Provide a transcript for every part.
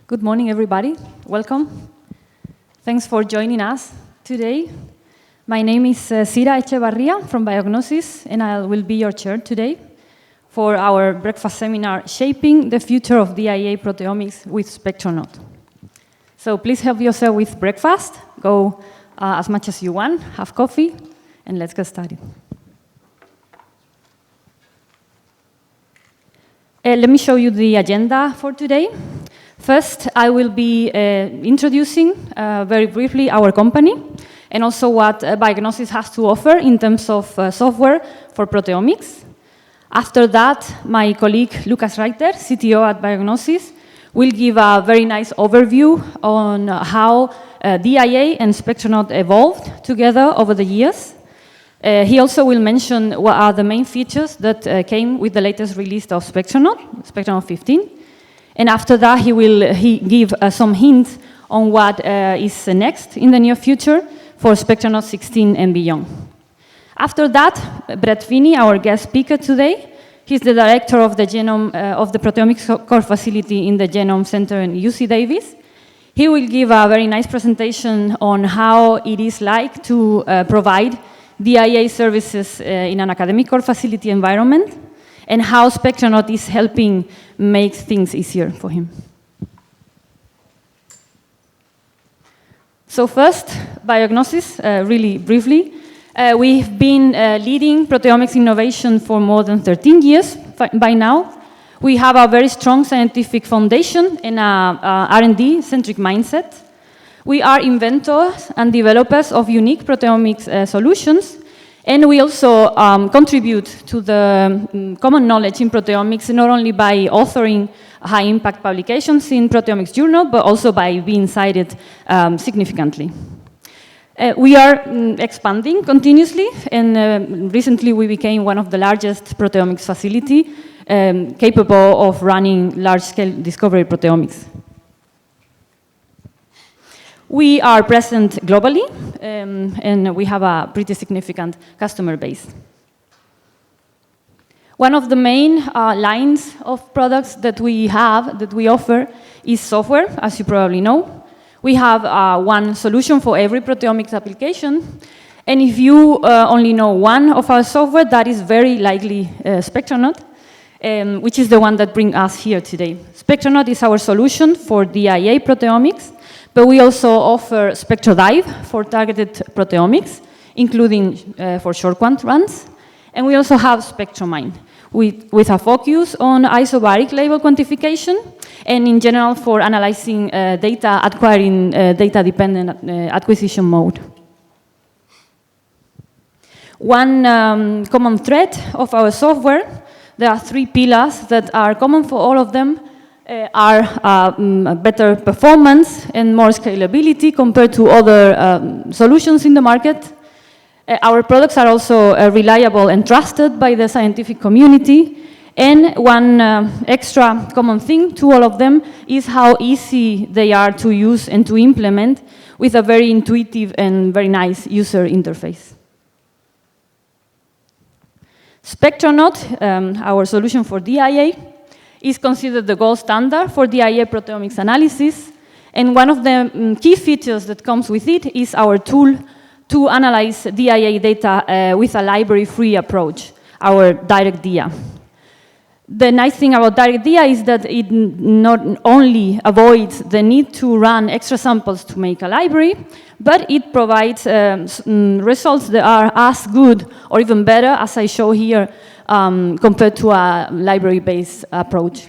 Good morning, everybody. Welcome. Thanks for joining us today. My name is Sira Echevarria from Biognosys, and I will be your chair today for our breakfast seminar, Shaping the Future of DIA Proteomics with Spectronaut. So please help yourself with breakfast. Go as much as you want, have coffee, and let's get started. Let me show you the agenda for today. First, I will be introducing very briefly our company and also what Biognosys has to offer in terms of software for proteomics. After that, my colleague Lukas Reiter, CTO at Biognosys, will give a very nice overview on how DIA and Spectronaut evolved together over the years. He also will mention what are the main features that came with the latest release of Spectronaut, Spectronaut 15. And after that, he will give some hints on what is next in the near future for Spectronaut 16 and beyond. After that, Brett Phinney, our guest speaker today, he's the director of the genome of the Proteomics Core Facility in the Genome Center in UC Davis. He will give a very nice presentation on how it is like to provide DIA services in an academic core facility environment, and how Spectronaut is helping make things easier for him. So first, Biognosys, really briefly. We've been leading proteomics innovation for more than 13 years by now. We have a very strong scientific foundation and a R&D-centric mindset. We are inventors and developers of unique proteomics solutions, and we also contribute to the common knowledge in proteomics, not only by authoring high-impact publications in Proteomics Journal, but also by being cited significantly. We are expanding continuously, and recently we became one of the largest proteomics facility capable of running large-scale discovery proteomics. We are present globally, and we have a pretty significant customer base. One of the main lines of products that we offer, is software, as you probably know. We have one solution for every proteomics application, and if you only know one of our software, that is very likely Spectronaut, which is the one that brings us here today. Spectronaut is our solution for DIA proteomics, but we also offer SpectroDive for targeted proteomics, including for short quant runs. And we also have SPECTROMINE, with a focus on isobaric label quantification, and in general for analyzing data, acquiring data-dependent acquisition mode. One common thread of our software, there are 3 pillars that are common for all of them, are better performance and more scalability compared to other solutions in the market. Our products are also reliable and trusted by the scientific community. And one extra common thing to all of them is how easy they are to use and to implement with a very intuitive and very nice user interface. Spectronaut, our solution for DIA, is considered the gold standard for DIA proteomics analysis, and one of the key features that comes with it is our tool to analyze DIA data with a library-free approach, our DirectDia. The nice thing about DirectDia is that it not only avoids the need to run extra samples to make a library, but it provides results that are as good or even better, as I show here, compared to a library-based approach.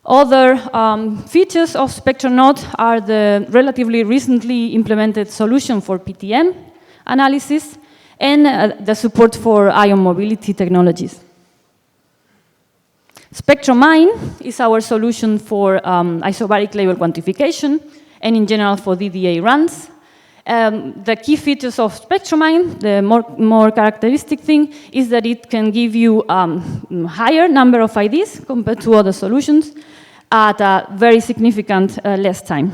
Other features of Spectronaut are the relatively recently implemented solution for PTM analysis and the support for ion mobility technologies. SPECTROMINE is our solution for isobaric label quantification and in general for DDA runs. The key features of SPECTROMINE, the more characteristic thing, is that it can give you higher number of IDs compared to other solutions at a very significant less time.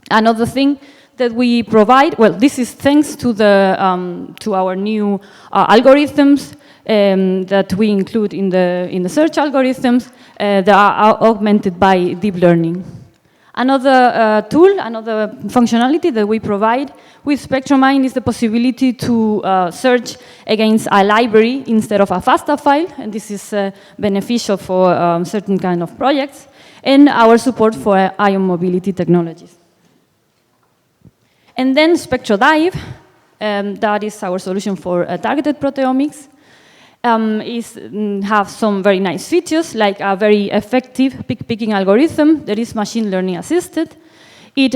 Another thing that we provide, well, this is thanks to our new algorithms that we include in the search algorithms that are augmented by deep learning. Another tool, another functionality that we provide with SpectroMine is the possibility to search against a library instead of a FASTA file, and this is beneficial for certain kind of projects, and our support for ion mobility technologies. And then SpectroDive, that is our solution for targeted proteomics, have some very nice features, like a very effective pick-picking algorithm that is machine learning assisted. It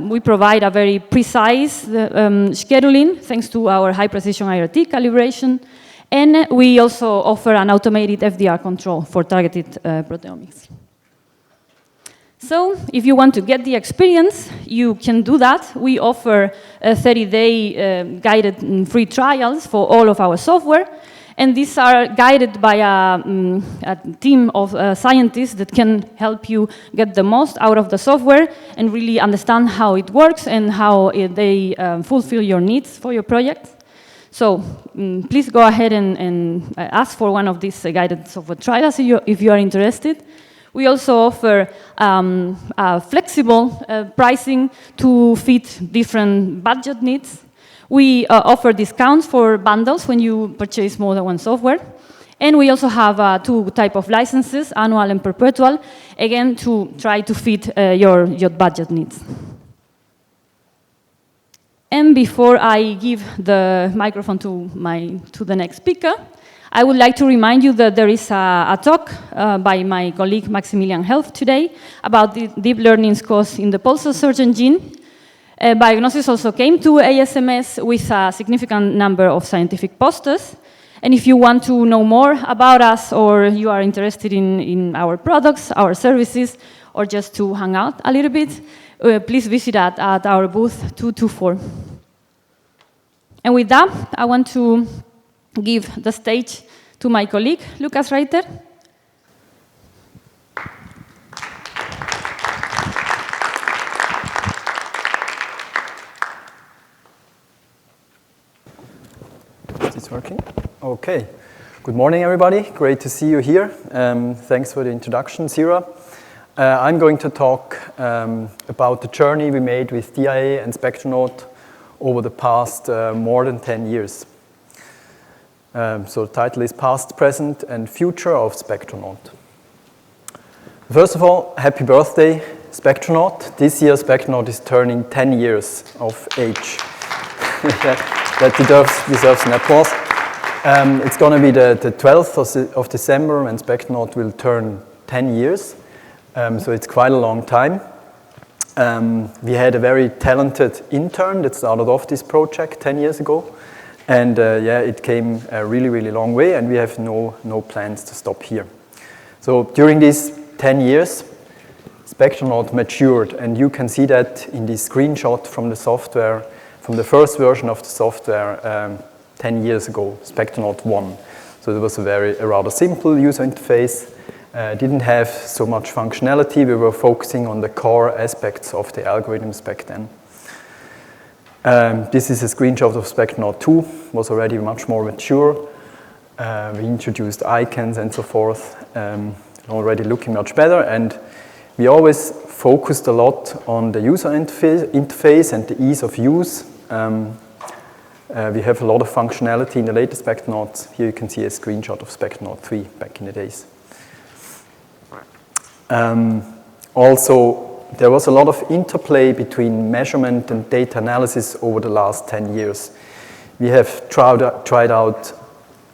we provide a very precise scheduling thanks to our high precision IRT calibration, and we also offer an automated FDR control for targeted proteomics. So, if you want to get the experience, you can do that. We offer 30-day guided free trials for all of our software, and these are guided by a team of scientists that can help you get the most out of the software and really understand how it works and how they fulfill your needs for your project. So, please go ahead and ask for one of these guided software trials if you are interested. We also offer flexible pricing to fit different budget needs. We offer discounts for bundles when you purchase more than one software. And we also have two types of licenses, annual and perpetual, again, to try to fit your budget needs. And before I give the microphone to the next speaker, I would like to remind you that there is a talk by my colleague Maximilian Helf today about the deep learning scores in the pulsar search engine. Biognosys also came to ASMS with a significant number of scientific posters. And if you want to know more about us, or you are interested in our products, our services, or just to hang out a little bit, please visit at our booth 224. And with that, I want to give the stage to my colleague, Lukas Reiter. Is this working? Okay. Good morning, everybody. Great to see you here. Thanks for the introduction, Zira. I'm going to talk about the journey we made with DIA and Spectronaut over the past more than 10 years. So the title is Past, Present, and Future of Spectronaut. First of all, happy birthday, Spectronaut. This year, Spectronaut is turning 10 years of age. that deserves an applause. It's going to be the 12th of December when Spectronaut will turn 10 years. So it's quite a long time. We had a very talented intern that started off this project 10 years ago. And yeah, it came a really, really long way, and we have no plans to stop here. So during these 10 years, Spectronaut matured, and you can see that in this screenshot from the software, from the first version of the software 10 years ago, Spectronaut 1. So it was a rather simple user interface, didn't have so much functionality. We were focusing on the core aspects of the algorithms back then. This is a screenshot of Spectronaut 2, was already much more mature. We introduced icons and so forth, already looking much better, and we always focused a lot on the user interface and the ease of use. We have a lot of functionality in the latest Spectronauts. Here you can see a screenshot of Spectronaut 3 back in the days. Also, there was a lot of interplay between measurement and data analysis over the last 10 years. We have tried out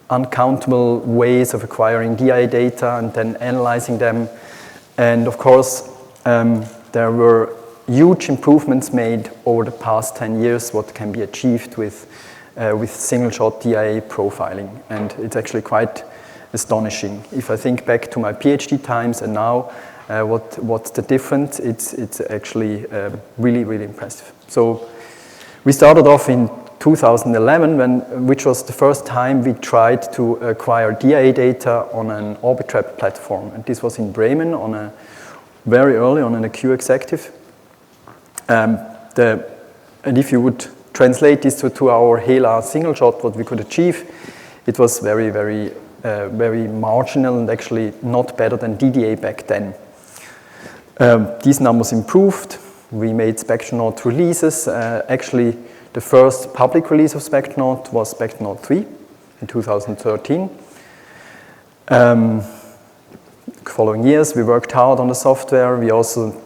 uncountable ways of acquiring DIA data and then analyzing them. And of course, there were huge improvements made over the past 10 years, what can be achieved with single-shot DIA profiling. And it's actually quite astonishing. If I think back to my PhD times and now, what's the difference? It's actually really, really impressive. So we started off in 2011, which was the first time we tried to acquire DIA data on an Orbitrap platform. And this was in Bremen very early on in a Q executive. And if you would translate this to our HeLa single shot, what we could achieve, it was very, very marginal and actually not better than DDA back then. These numbers improved. We made Spectronaut releases. Actually, the first public release of Spectronaut was Spectronaut 3 in 2013. Following years, we worked hard on the software.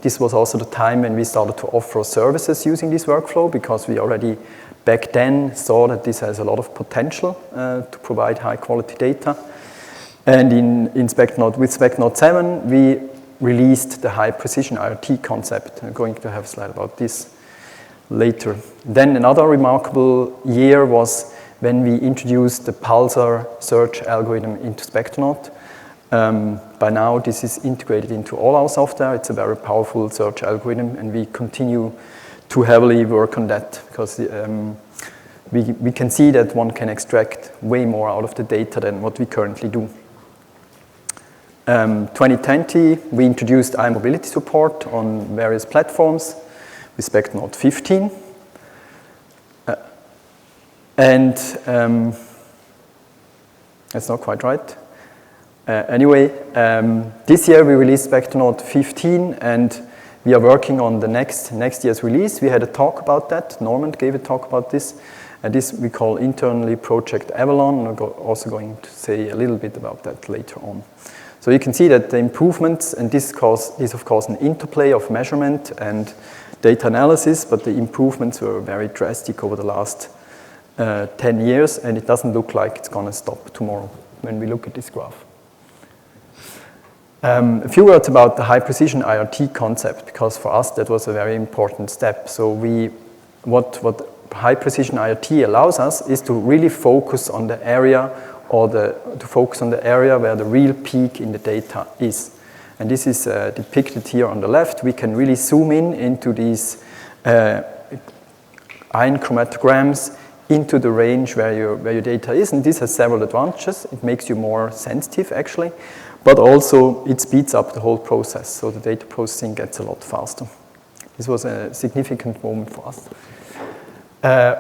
This was also the time when we started to offer services using this workflow, because we already back then saw that this has a lot of potential to provide high quality data. And with Spectronaut 7, we released the high precision IRT concept. I'm going to have a slide about this later. Then another remarkable year was when we introduced the pulsar search algorithm into Spectronaut. By now, this is integrated into all our software. It's a very powerful search algorithm, and we continue to heavily work on that, because we can see that one can extract way more out of the data than what we currently do. 2020, we introduced iMobility support on various platforms with Spectronaut 15. That's not quite right. Anyway, this year we released Spectronaut 15, and we are working on the next year's release. We had a talk about that. Norman gave a talk about this. This we call internally Project Avalon. I'm also going to say a little bit about that later on. So you can see that the improvements, and this is of course an interplay of measurement and data analysis, but the improvements were very drastic over the last 10 years, and it doesn't look like it's going to stop tomorrow when we look at this graph. A few words about the high precision IRT concept, because for us that was a very important step. So what high precision IRT allows us is to really focus on the area, to focus on the area where the real peak in the data is. And this is depicted here on the left. We can really zoom in into these ion chromatograms into the range where your data is, and this has several advantages. It makes you more sensitive, actually, but also it speeds up the whole process, so the data processing gets a lot faster. This was a significant moment for us.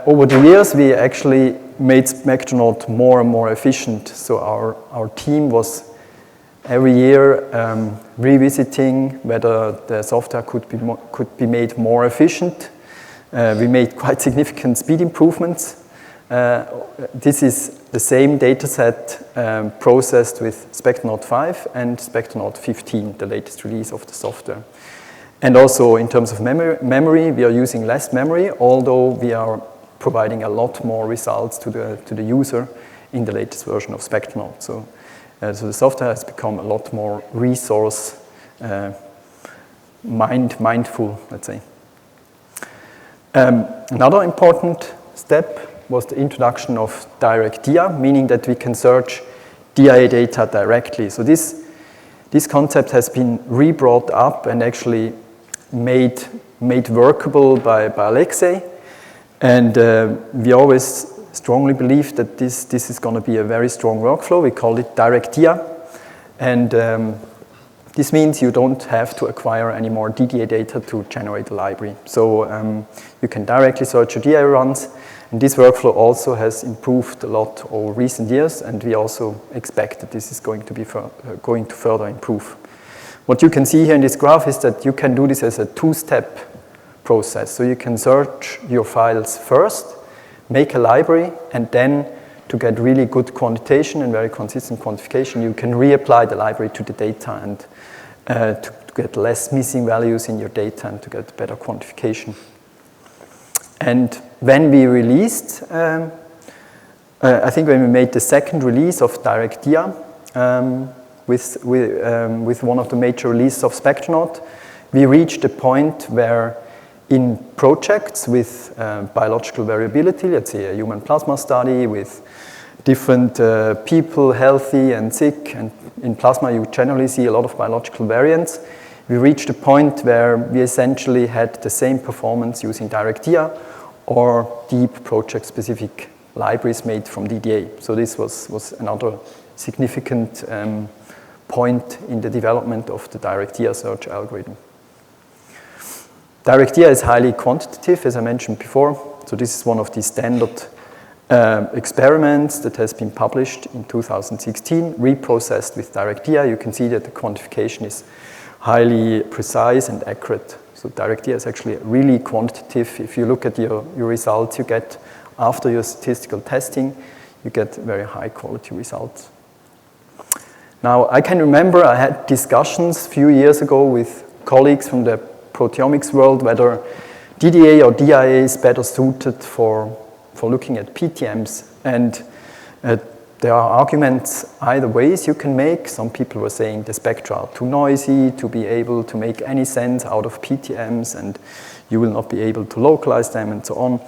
Over the years, we actually made Spectronaut more and more efficient. So our team was every year revisiting whether the software could be made more efficient. We made quite significant speed improvements. This is the same data set processed with Spectronaut 5 and Spectronaut 15, the latest release of the software. And also in terms of memory, we are using less memory, although we are providing a lot more results to the user in the latest version of Spectronaut. So the software has become a lot more resource mindful, let's say. Another important step was the introduction of direct dia, meaning that we can search DIA data directly. So this concept has been re-brought up and actually made workable by Alexei. And we always strongly believe that this is going to be a very strong workflow. We call it direct dia. And this means you don't have to acquire any more DDA data to generate a library. So you can directly search your DIA runs. And this workflow also has improved a lot over recent years, and we also expect that this is going to further improve. What you can see here in this graph is that you can do this as a two-step process. So you can search your files first, make a library, and then to get really good quantitation and very consistent quantification, you can reapply the library to the data and to get less missing values in your data and to get better quantification. And when we released, I think when we made the second release of direct dia with one of the major releases of Spectronaut, we reached a point where in projects with biological variability, let's say a human plasma study with different people, healthy and sick, and in plasma you generally see a lot of biological variants, we reached a point where we essentially had the same performance using direct dia or deep project-specific libraries made from DDA. So this was another significant point in the development of the direct dia search algorithm. Direct dia is highly quantitative, as I mentioned before. So this is one of the standard experiments that has been published in 2016, reprocessed with direct dia. You can see that the quantification is highly precise and accurate. So direct DI is actually really quantitative. If you look at your results you get after your statistical testing, you get very high quality results. Now, I can remember I had discussions a few years ago with colleagues from the proteomics world whether DDA or DIA is better suited for looking at PTMs. And there are arguments either ways you can make. Some people were saying the spectra are too noisy to be able to make any sense out of PTMs, and you will not be able to localize them and so on.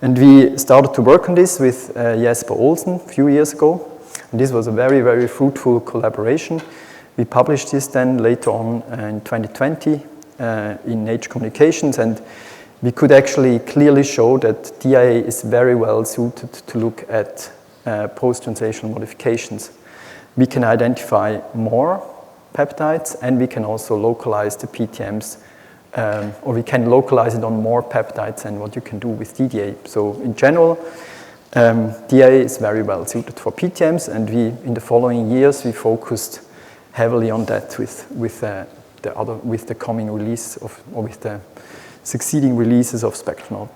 And we started to work on this with Jesper Olsen a few years ago. And this was a very, very fruitful collaboration. We published this then later on in 2020 in Nature Communications, and we could actually clearly show that DIA is very well suited to look at post-translational modifications. We can identify more peptides, and we can also localize the PTMs, or we can localize it on more peptides than what you can do with DDA. So in general, DIA is very well suited for PTMs, and in the following years we focused heavily on that with the coming release or with the succeeding releases of Spectronaut.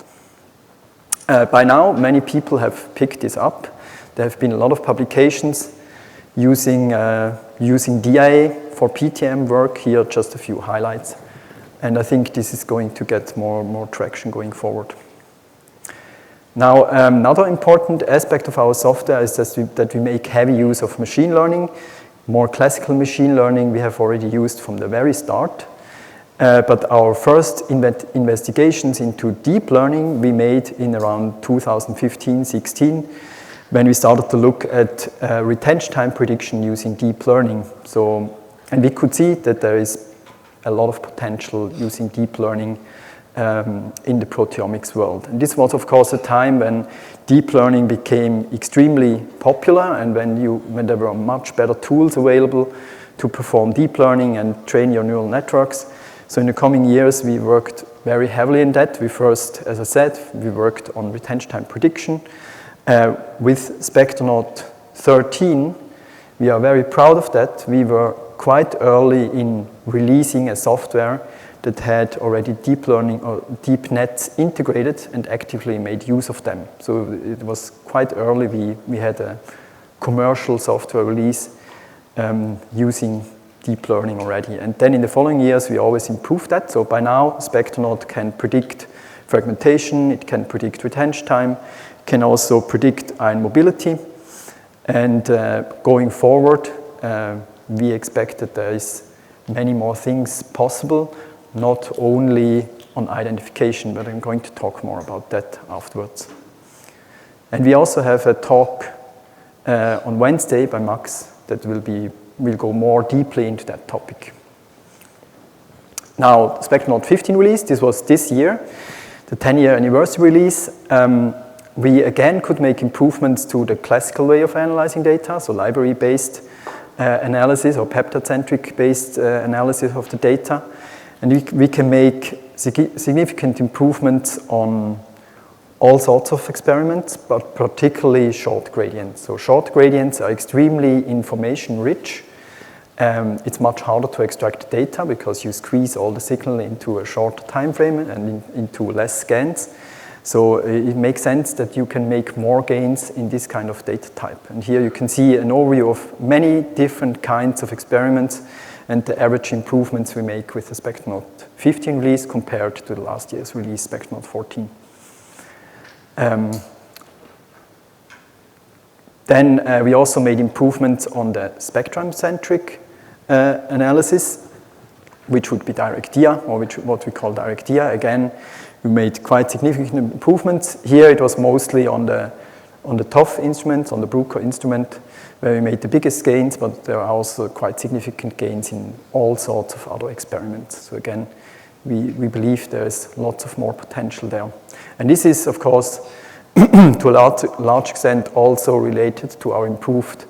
By now, many people have picked this up. There have been a lot of publications using DIA for PTM work. Here, just a few highlights. And I think this is going to get more traction going forward. Now, another important aspect of our software is that we make heavy use of machine learning. More classical machine learning we have already used from the very start. But our first investigations into deep learning we made in around 2015-16, when we started to look at retention time prediction using deep learning. And we could see that there is a lot of potential using deep learning in the proteomics world. And this was, of course, a time when deep learning became extremely popular, and when there were much better tools available to perform deep learning and train your neural networks. So in the coming years, we worked very heavily in that. We first, as I said, we worked on retention time prediction. With Spectronaut 13, we are very proud of that. We were quite early in releasing a software that had already deep learning or deep nets integrated and actively made use of them. So it was quite early. We had a commercial software release using deep learning already. And then in the following years, we always improved that. So by now, Spectronaut can predict fragmentation, it can predict retention time, can also predict ion mobility. And going forward, we expect that there is many more things possible, not only on identification, but I'm going to talk more about that afterwards. And we also have a talk on Wednesday by Max that will go more deeply into that topic. Now, Spectronaut 15 release, this was this year, the 10-year anniversary release. We again could make improvements to the classical way of analyzing data, so library-based analysis or peptide-centric based analysis of the data. And we can make significant improvements on all sorts of experiments, but particularly short gradients. So short gradients are extremely information-rich. It's much harder to extract data because you squeeze all the signal into a short time frame and into less scans. So it makes sense that you can make more gains in this kind of data type. And here you can see an overview of many different kinds of experiments and the average improvements we make with the Spectronaut 15 release compared to the last year's release, Spectronaut 14. Then we also made improvements on the spectrum-centric analysis, which would be direct DIA, or what we call direct DIA. Again, we made quite significant improvements. Here it was mostly on the TOF instruments, on the Bruker instrument, where we made the biggest gains, but there are also quite significant gains in all sorts of other experiments. So again, we believe there is lots of more potential there. And this is, of course, to a large extent also related to our improved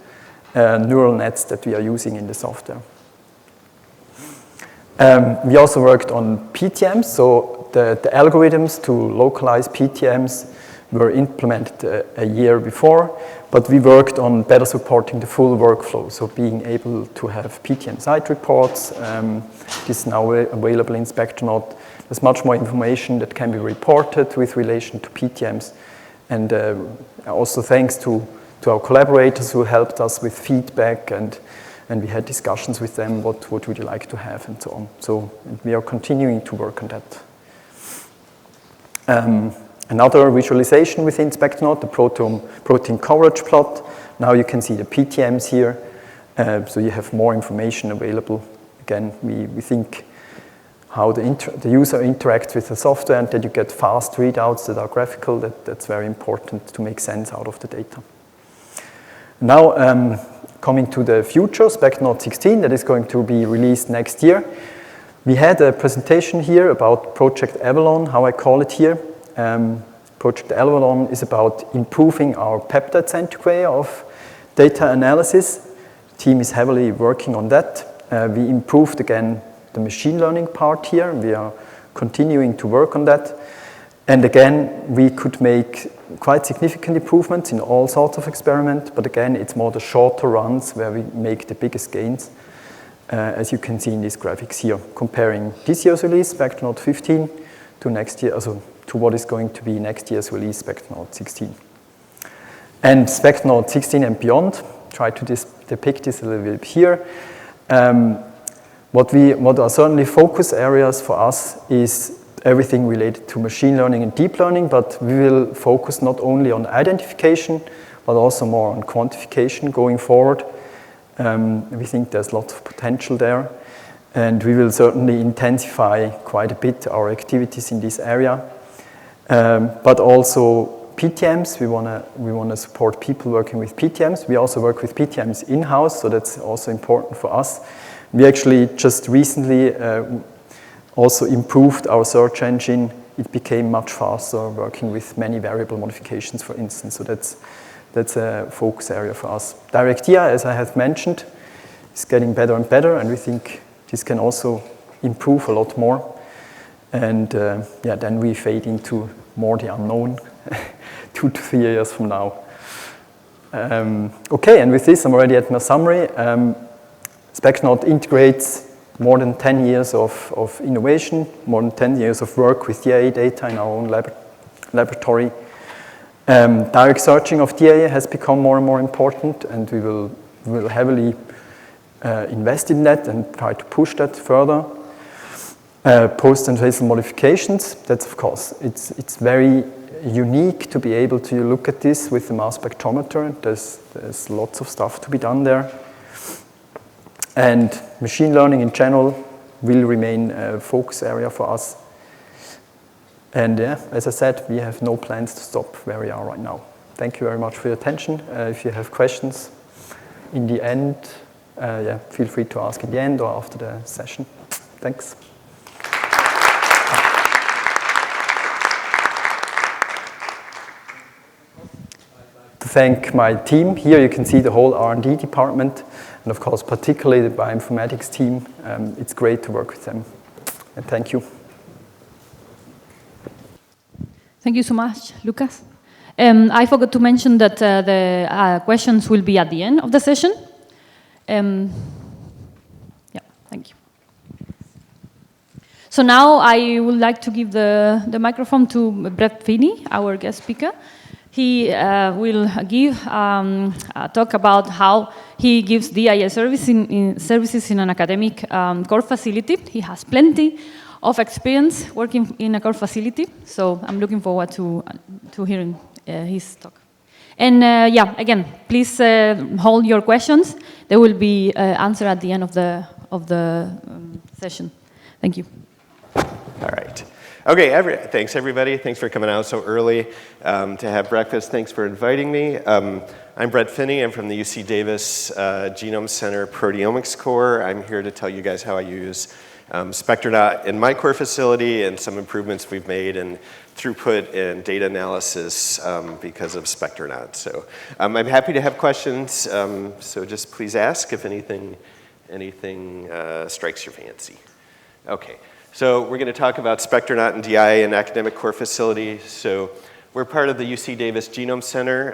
neural nets that we are using in the software. We also worked on PTMs, so the algorithms to localize PTMs were implemented a year before, but we worked on better supporting the full workflow, so being able to have PTM site reports. This is now available in Spectronaut. There's much more information that can be reported with relation to PTMs, and also thanks to our collaborators who helped us with feedback, and we had discussions with them, what would you like to have, and so on. So we are continuing to work on that. Another visualization within Spectronaut, the protein coverage plot. Now you can see the PTMs here, so you have more information available. Again, we think how the user interacts with the software, and that you get fast readouts that are graphical. That's very important to make sense out of the data. Now, coming to the future, Spectronaut 16, that is going to be released next year. We had a presentation here about Project Avalon, how I call it here. Project Avalon is about improving our peptide centric way of data analysis. The team is heavily working on that. We improved again the machine learning part here. We are continuing to work on that. And again, we could make quite significant improvements in all sorts of experiments, but again, it's more the shorter runs where we make the biggest gains, as you can see in these graphics here, comparing this year's release, Spectronaut 15, to next year, also to what is going to be next year's release, Spectronaut 16. And Spectronaut 16 and beyond, try to depict this a little bit here. What are certainly focus areas for us is everything related to machine learning and deep learning, but we will focus not only on identification, but also more on quantification going forward. We think there's lots of potential there, and we will certainly intensify quite a bit our activities in this area. But also PTMs, we want to support people working with PTMs. We also work with PTMs in-house, so that's also important for us. We actually just recently also improved our search engine. It became much faster working with many variable modifications, for instance. So that's a focus area for us. DirectDia, as I have mentioned, is getting better and better, and we think this can also improve a lot more. And then we fade into more the unknown 2 to 3 years from now. Okay, and with this, I'm already at my summary. Spectronaut integrates more than 10 years of innovation, more than 10 years of work with DIA data in our own laboratory. Direct searching of DIA has become more and more important, and we will heavily invest in that and try to push that further. Post and tracer modifications, that's of course, it's very unique to be able to look at this with the mass spectrometer. There's lots of stuff to be done there. And machine learning in general will remain a focus area for us. And yeah, as I said, we have no plans to stop where we are right now. Thank you very much for your attention. If you have questions in the end, feel free to ask at the end or after the session. Thanks. To thank my team. Here you can see the whole R&D department, and of course, particularly the bioinformatics team. It's great to work with them. And thank you. Thank you so much, Lukas. I forgot to mention that the questions will be at the end of the session. Thank you. So now I would like to give the microphone to Brett Phinney, our guest speaker. He will give a talk about how he gives DIA services in an academic core facility. He has plenty of experience working in a core facility, so I'm looking forward to hearing his talk. And again, please hold your questions. They will be answered at the end of the session. Thank you. All right. Okay, thanks everybody. Thanks for coming out so early to have breakfast. Thanks for inviting me. I'm Brett Phinney. I'm from the UC Davis Genome Center Proteomics Core. I'm here to tell you guys how I use Spectronaut in my core facility and some improvements we've made in throughput and data analysis because of Spectronaut. So I'm happy to have questions, so just please ask if anything strikes your fancy. Okay. So we're going to talk about Spectronaut and DIA in academic core facility. So We're part of the UC Davis Genome Center.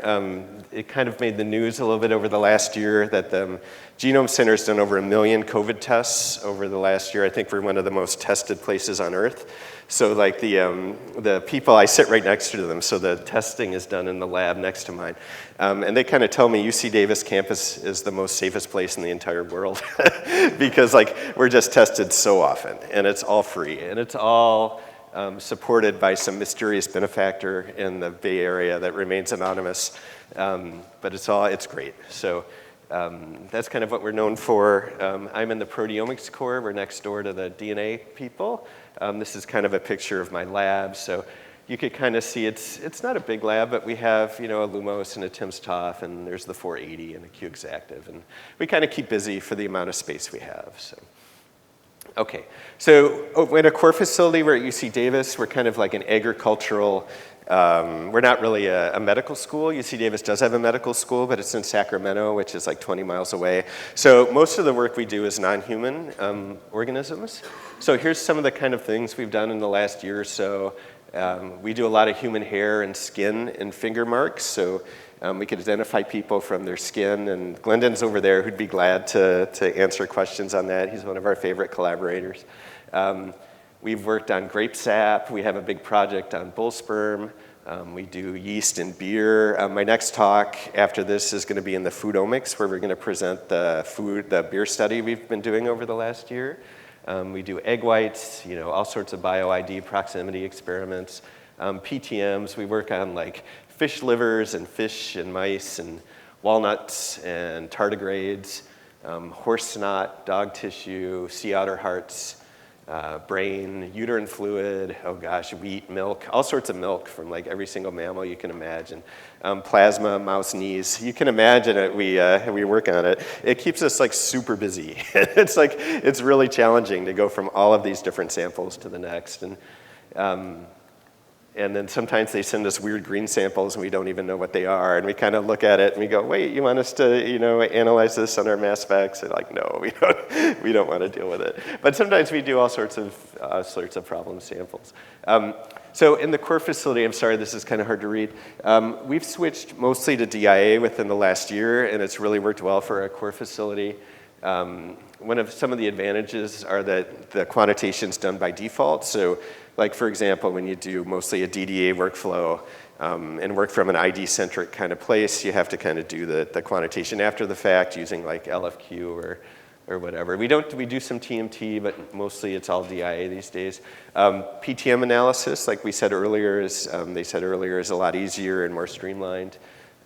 It kind of made the news a little bit over the last year that the Genome Center has done over 1 million COVID tests over the last year. I think we're one of the most tested places on Earth. So like the people, I sit right next to them, so the testing is done in the lab next to mine. And they kind of tell me UC Davis campus is the most safest place in the entire world because like we're just tested so often, and it's all free, and it's all supported by some mysterious benefactor in the Bay Area that remains anonymous, but it's great. So that's kind of what we're known for. I'm in the proteomics core. We're next door to the DNA people. This is kind of a picture of my lab. So you could kind of see it's not a big lab, but we have a Lumos and a timsTOF, and there's the 480 and a Q-Exactive, and we kind of keep busy for the amount of space we have. So. Okay, so we're at a core facility. We're at UC Davis. We're kind of like an agricultural, we're not really a medical school. UC Davis does have a medical school, but it's in Sacramento, which is like 20 miles away. So most of the work we do is non-human organisms. So here's some of the kind of things we've done in the last year or so. We do a lot of human hair and skin and finger marks. So we could identify people from their skin, and Glendon's over there who'd be glad to answer questions on that. He's one of our favorite collaborators. We've worked on grape sap. We have a big project on bull sperm. We do yeast and beer. My next talk after this is going to be in the foodomics, where we're going to present the beer study we've been doing over the last year. We do egg whites, all sorts of bio-ID proximity experiments. PTMs, we work on like fish livers and fish and mice and walnuts and tardigrades, horse snot, dog tissue, sea otter hearts, brain, uterine fluid, wheat, milk, all sorts of milk from like every single mammal you can imagine. Plasma, mouse knees, you can imagine it, we work on it. It keeps us like super busy. It's really challenging to go from all of these different samples to the next. And then sometimes they send us weird green samples and we don't even know what they are. And we kind of look at it and we go, wait, you want us to, analyze this on our mass specs? And like, no, we don't want to deal with it. But sometimes we do all sorts of problem samples. So in the core facility, I'm sorry, this is kind of hard to read. We've switched mostly to DIA within the last year, and it's really worked well for our core facility. Some of the advantages are that the quantitation's done by default. So like, for example, when you do mostly a DDA workflow and work from an ID-centric kind of place, you have to kind of do the quantitation after the fact using like LFQ or whatever. We do some TMT, but mostly it's all DIA these days. PTM analysis, like they said earlier, is a lot easier and more streamlined.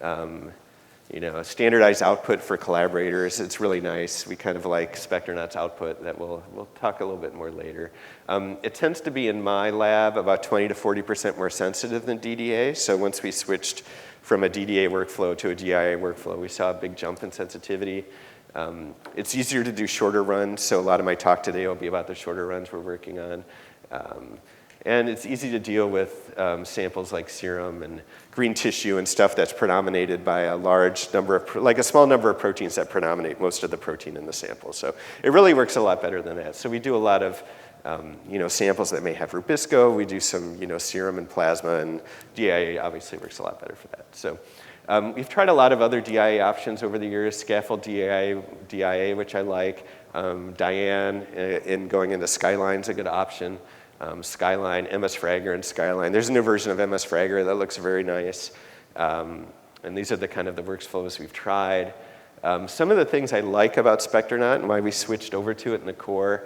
A standardized output for collaborators, it's really nice. We kind of like Spectronaut's output that we'll talk a little bit more later. It tends to be in my lab about 20 to 40% more sensitive than DDA. So once we switched from a DDA workflow to a DIA workflow, we saw a big jump in sensitivity. It's easier to do shorter runs, so a lot of my talk today will be about the shorter runs we're working on. And it's easy to deal with samples like serum and green tissue and stuff that's predominated by a large number of, like a small number of proteins that predominate most of the protein in the sample. So it really works a lot better than that. So we do a lot of, samples that may have rubisco. We do some, serum and plasma, and DIA obviously works a lot better for that. So we've tried a lot of other DIA options over the years, scaffold DIA, which I like. Diane in going into Skyline's a good option. Skyline, MS Fragger, and Skyline. There's a new version of MS Fragger that looks very nice. And these are the kind of the workflows we've tried. Some of the things I like about Spectronaut and why we switched over to it in the core,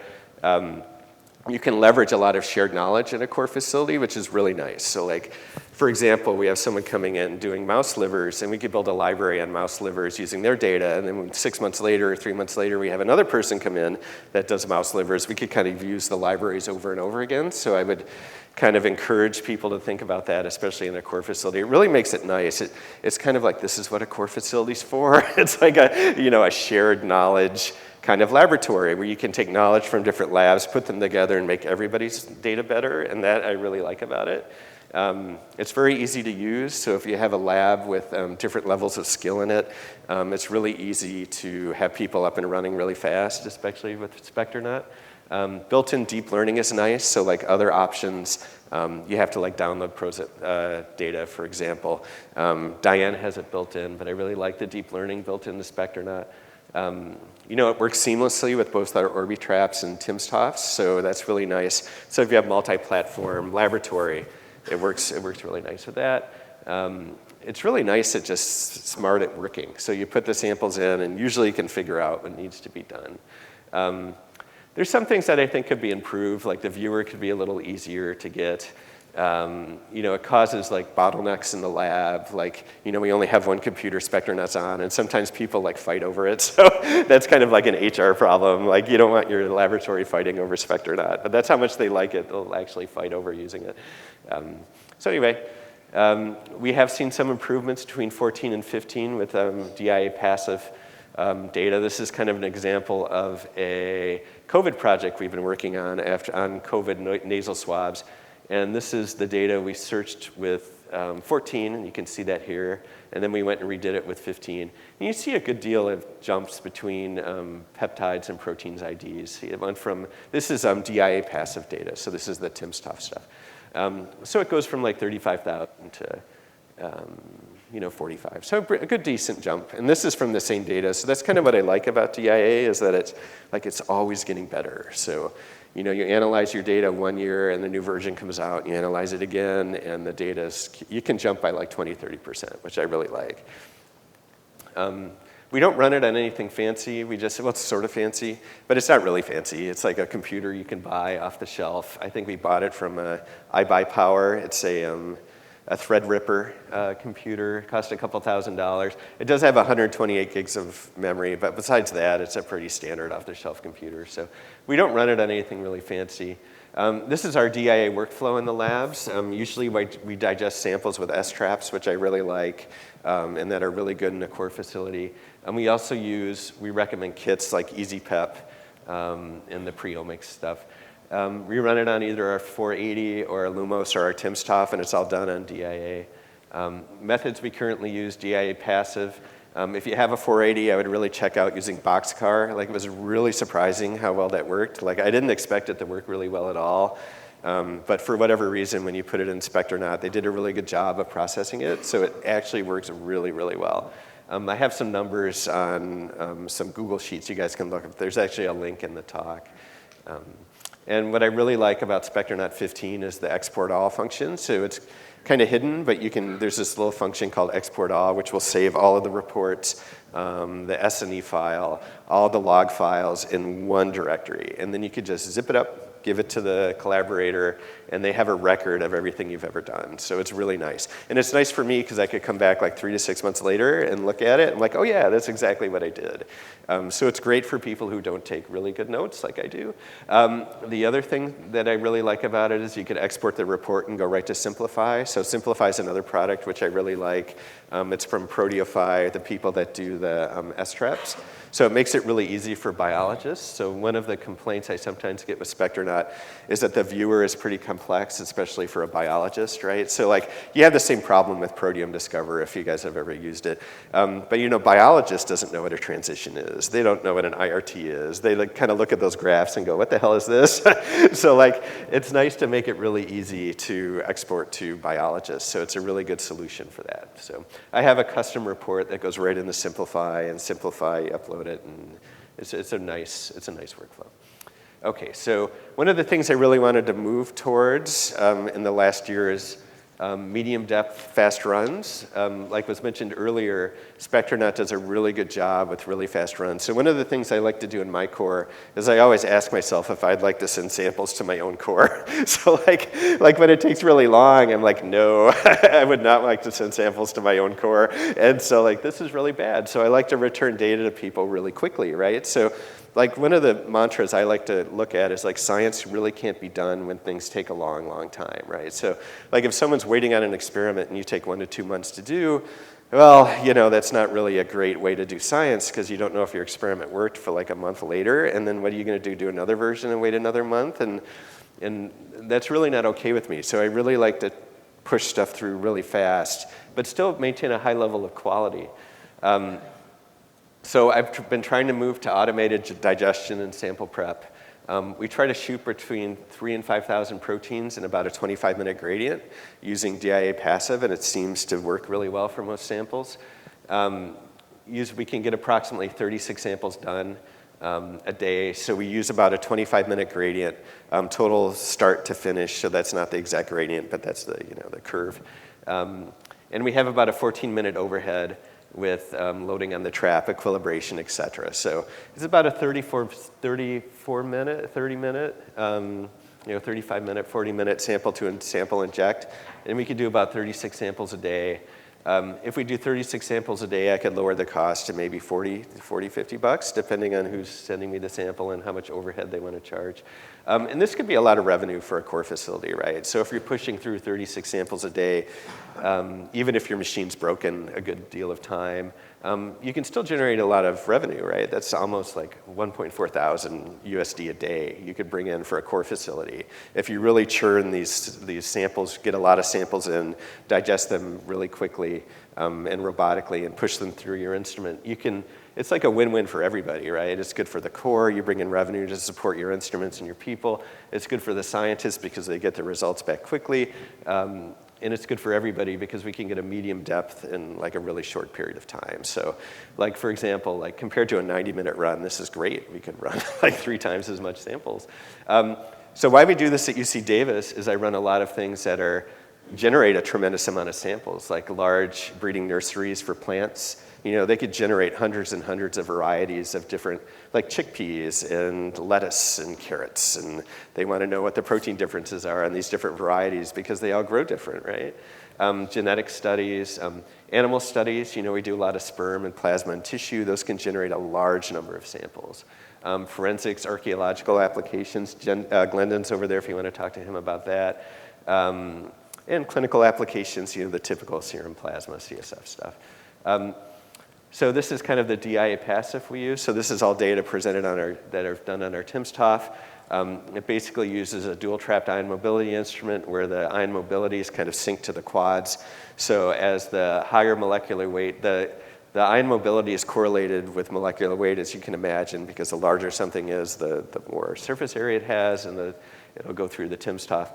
you can leverage a lot of shared knowledge in a core facility, which is really nice. So like, for example, we have someone coming in doing mouse livers, and we could build a library on mouse livers using their data, and then 6 months later or 3 months later, we have another person come in that does mouse livers. We could kind of use the libraries over and over again. So I would kind of encourage people to think about that, especially in a core facility. It really makes it nice. It's kind of like, this is what a core facility's for. It's like a shared knowledge kind of laboratory where you can take knowledge from different labs, put them together, and make everybody's data better, and that I really like about it. It's very easy to use, so if you have a lab with different levels of skill in it, it's really easy to have people up and running really fast, especially with Spectronaut. Built-in deep learning is nice, so like other options, you have to like download data, for example. Diane has it built in, but I really like the deep learning built into Spectronaut. You know, it works seamlessly with both our Orbitraps and timsTOFs, so that's really nice. So if you have multi-platform laboratory, it works really nice with that. It's really nice at just smart at working. So you put the samples in, and usually you can figure out what needs to be done. There's some things that I think could be improved, like the viewer could be a little easier to get. You know, it causes like bottlenecks in the lab. Like, you know, we only have one computer Spectronaut's on, and sometimes people like fight over it. So that's kind of like an HR problem. Like, you don't want your laboratory fighting over Spectronaut, but that's how much they like it. They'll actually fight over using it. So anyway, we have seen some improvements between 14 and 15 with diaPASEF data. This is kind of an example of a COVID project we've been working on on COVID nasal swabs. And this is the data we searched with 14, and you can see that here. And then we went and redid it with 15. And you see a good deal of jumps between peptides and proteins IDs. It went from, this is diaPASEF data, so this is the timsTOF stuff. So it goes from like 35,000 to you know, 45. So a good decent jump. And this is from the same data. So that's kind of what I like about DIA is that it's always getting better. So, you know, you analyze your data 1 year and the new version comes out, you analyze it again, and the data's, you can jump by like 20, 30%, which I really like. We don't run it on anything fancy. We just, well, it's sort of fancy, but it's not really fancy. It's like a computer you can buy off the shelf. I think we bought it from iBuyPower. It's a Threadripper computer. It cost a couple $1,000s. It does have 128 gigs of memory, but besides that, it's a pretty standard off-the-shelf computer. So we don't run it on anything really fancy. This is our DIA workflow in the labs. Usually we digest samples with S-traps, which I really like, and that are really good in a core facility. And we also we recommend kits like EasyPep and the PROTEOMICS stuff. We run it on either our 480 or our Lumos or our timsTOF, and it's all done on DIA. Methods we currently use, diaPASEF. If you have a 480, I would really check out using Boxcar. Like, it was really surprising how well that worked. Like, I didn't expect it to work really well at all. But for whatever reason, when you put it in Spectronaut, they did a really good job of processing it, so it actually works really, really well. I have some numbers on some Google Sheets you guys can look at. There's actually a link in the talk. And what I really like about Spectronaut 15 is the export all function. So it's kind of hidden, but there's this little function called export all, which will save all of the reports, the S&E file, all the log files in one directory. And then you could just zip it up, give it to the collaborator, and they have a record of everything you've ever done. So it's really nice. And it's nice for me because I could come back like 3 to 6 months later and look at it and like, oh yeah, that's exactly what I did. So it's great for people who don't take really good notes like I do. The other thing that I really like about it is you can export the report and go right to Simplify. So Simplify is another product which I really like. It's from Proteofy, the people that do the S-traps. So it makes it really easy for biologists. So one of the complaints I sometimes get with Spectronaut is that the viewer is pretty complex, especially for a biologist, right? So like, you have the same problem with Proteome Discover if you guys have ever used it. But you know, biologist doesn't know what a transition is. They don't know what an IRT is. They like, kind of look at those graphs and go, what the hell is this? So like, it's nice to make it really easy to export to biologists. So it's a really good solution for that. So I have a custom report that goes right into Simplify, and Simplify, upload it, and it's a nice workflow. Okay, so one of the things I really wanted to move towards in the last year is medium depth fast runs. Like was mentioned earlier, Spectronaut does a really good job with really fast runs. So one of the things I like to do in my core is I always ask myself if I'd like to send samples to my own core. So like when it takes really long, I'm like, no, I would not like to send samples to my own core. And so like, this is really bad. So I like to return data to people really quickly, right? So like one of the mantras I like to look at is like science really can't be done when things take a long, long time, right? So like if someone's waiting on an experiment and you take 1 to 2 months to do, well, you know, that's not really a great way to do science because you don't know if your experiment worked for like a month later, and then what are you going to do another version and wait another month? And that's really not okay with me. So I really like to push stuff through really fast, but still maintain a high level of quality. So I've been trying to move to automated digestion and sample prep. We try to shoot between 3,000 and 5,000 proteins in about a 25-minute gradient using diaPASEF, and it seems to work really well for most samples. We can get approximately 36 samples done a day, so we use about a 25-minute gradient, total start to finish, so that's not the exact gradient, but that's the curve. And we have about a 14-minute overhead with loading on the trap, equilibration, et cetera. So it's about a 35-minute, 40-minute sample to sample inject, and we could do about 36 samples a day. If we do 36 samples a day, I could lower the cost to maybe $50, depending on who's sending me the sample and how much overhead they want to charge. And this could be a lot of revenue for a core facility, right? So if you're pushing through 36 samples a day, even if your machine's broken a good deal of time, you can still generate a lot of revenue, right? That's almost like 1.4 thousand USD a day you could bring in for a core facility. If you really churn these samples, get a lot of samples in, digest them really quickly and robotically and push them through your instrument, it's like a win-win for everybody, right? It's good for the core, you bring in revenue to support your instruments and your people. It's good for the scientists because they get the results back quickly. And it's good for everybody because we can get a medium depth in like a really short period of time. So like, for example, like compared to a 90-minute run, this is great. We could run like 3 times as much samples. So why we do this at UC Davis is I run a lot of things that generate a tremendous amount of samples, like large breeding nurseries for plants. They could generate hundreds and hundreds of varieties of different, like chickpeas and lettuce and carrots, and they want to know what the protein differences are on these different varieties because they all grow different, right? Genetic studies, animal studies, we do a lot of sperm and plasma and tissue. Those can generate a large number of samples. Forensics, archaeological applications, Glendon's over there if you want to talk to him about that. And clinical applications, the typical serum, plasma, CSF stuff. So this is kind of the diaPASEF we use. So this is all data presented that are done on our timsTOF. It basically uses a dual-trapped ion mobility instrument where the ion mobilities kind of sync to the quads. So as the higher molecular weight, the ion mobility is correlated with molecular weight, as you can imagine, because the larger something is, the more surface area it has, and it'll go through the timsTOF.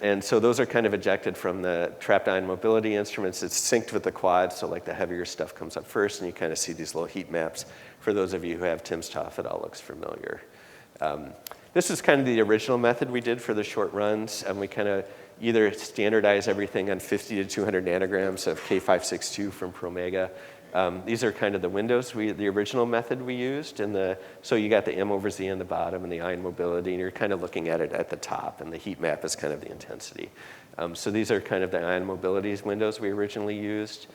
And so those are kind of ejected from the trapped ion mobility instruments. It's synced with the quad, so like the heavier stuff comes up first, and you kind of see these little heat maps. For those of you who have timsTOF, it all looks familiar. This is kind of the original method we did for the short runs, and we kind of either standardize everything on 50 to 200 nanograms of K562 from Promega. These are kind of the windows, the original method we used. So you got the M over Z on the bottom and the ion mobility, and you're kind of looking at it at the top, and the heat map is kind of the intensity. So these are kind of the ion mobilities windows we originally used.